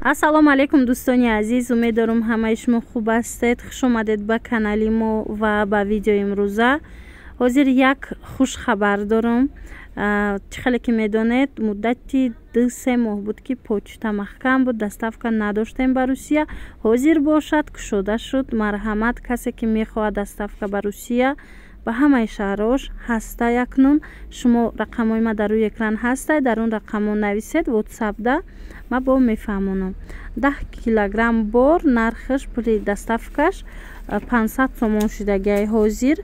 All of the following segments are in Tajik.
ассалому алайкум дӯстони азиз, умеддорам ҳамаи шумо хуб ҳастед. хуш омадед ба канали мо ва ба видеои имрӯза. ҳозир як хушхабар дорам. чӣ хеле ки медонед, муддати 2-3 моҳ буд ки почта маҳкам буд, доставка надоштем ба Русия. ҳозир бошад кушода шуд. марҳамат, касе ки мехоҳад доставка ба Русия ба ҳамаи шаҳрош ҳастай. акнун шумо рақамҳои ма дар рӯи экран ҳастай, дар он рақамҳо нависед ватсапда ма бо мефаҳмонам. 10 килограмм бор нархаш пули доставкаш 500 сомон шудагай. ҳозир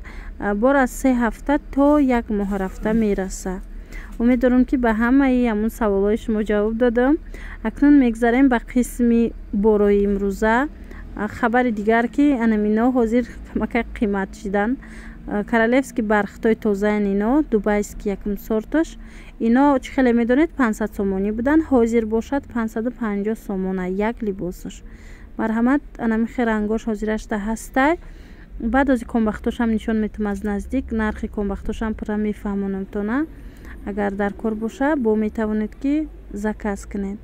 бор аз 3 ҳафта то 1 моҳ рафта мераса. умеддорам ки ба ҳамаи ҳамун саволҳои шумо ҷавоб додам. акнун мегзарем ба қисми борои имрӯза. хабари дигар ки анамино ҳозир камака қимат шидан. королевский бархтои тозаин ино дубайский якум сорташ ино чӣ хеле медонед 500 сомонӣ будан, ҳозир бошад 550 сомона як либосаш. марҳамат, анамихе рангош ҳозирашта ҳастай. баъд ози комбахтошам нишон метам аз наздик, нархи комбахтошам пурра мефаҳмонам тона. агар дар кор боша бо метавонед ки заказ кунед.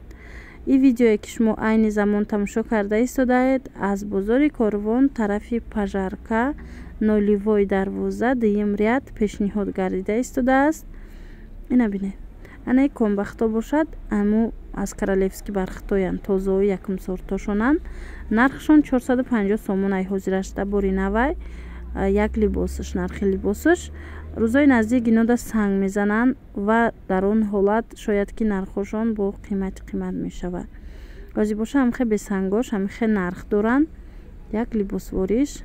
این ویدیویی که شما عین زمان تماشا کرده ایستادید از بازار کاروان طرف پژارکا نولیوی دروازه دویم ریاد پیشنهاد گردیده ایستاده است. اینا ببینید. انا کامبختا باشد اما از کرالفسکی برختویان تازه یکم سورتاشونن. نرخشون 450 سومون ای حاضرش ده باری نوای. یک لباسش نرخ لباسش روزای نزدیک اینا دا سنگ میزنن و در اون حالت شاید که نرخشون با قیمت میشود. گازی باشه هم خیلی به سنگاش هم خیلی نرخ دارن. یک لباس واریش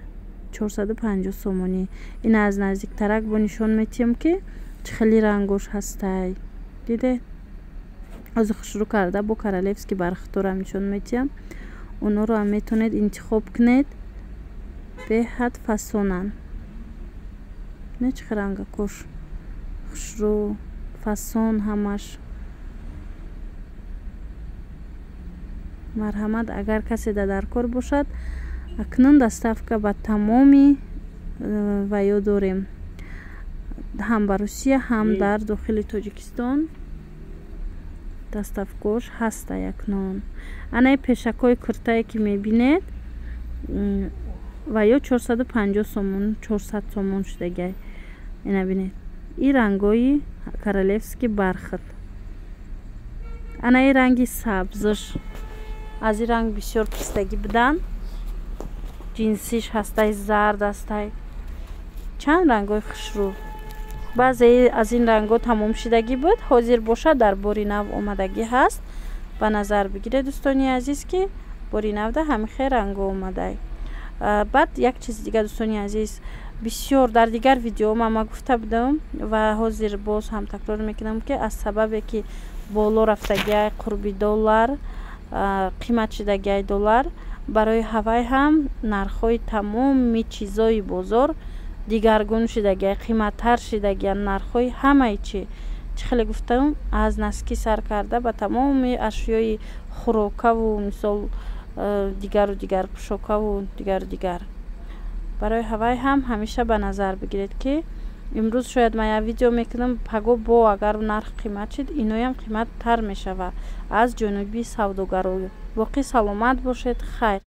450 سومونی. این از نزدیک ترک با نشون میتیم که خیلی رنگاش هسته. دیده؟ از شروع کرده با کرالفسکی برختور هم نشون میتیم. اونا رو هم میتونید انتخاب کنید. به حد فسونن. نه چه رنگا کش خوشرو فسون همش. مرحمت اگر کسی در کار باشد اکنون دستافکا با تمامی ویو داریم هم با روسیه هم در داخل تاجیکستان دستافکاش هست. اکنون انای پیشکای کرتایی که میبینید و یا 450 سومون 400 سومون شدگی. اینا بینید این رنگای کرالفسکی برخط. انا این رنگی سبزش از این رنگ بسیار پستگی بدن. جنسیش هستای زرد هستای چند رنگای خوشرو. بعضی از این رنگا تمام شدگی بود. حاضر باشه در باری نو آمدگی هست. به نظر بگیره دوستانی عزیز که باری نو ده همه خیر رنگا آمده. بعد یک چیز دیگه دوستانی عزیز بسیار در دیگر ویدیو ما گفته بودم و حاضر باز هم تکرار میکنم که از سبب که بالا رفتگی قربی دلار قیمت شدگی دلار برای هوای هم نرخ‌های تمام چیزای بازار دیگرگون شدگی قیمت تر شدگی نرخ‌های همه چی خیلی گفتم از نسکی سر کرده با تمام اشیای خوراکه و مثال دیگر پوشاک‌ها و دیگر برای هوای هم همیشه به نظر بگیرید که امروز شاید من یه ویدیو میکنم پگو با اگر نرخ قیمت شد اینو هم قیمت تر میشه و از جنوبی سوداگرای باقی سلامت باشید. خیر.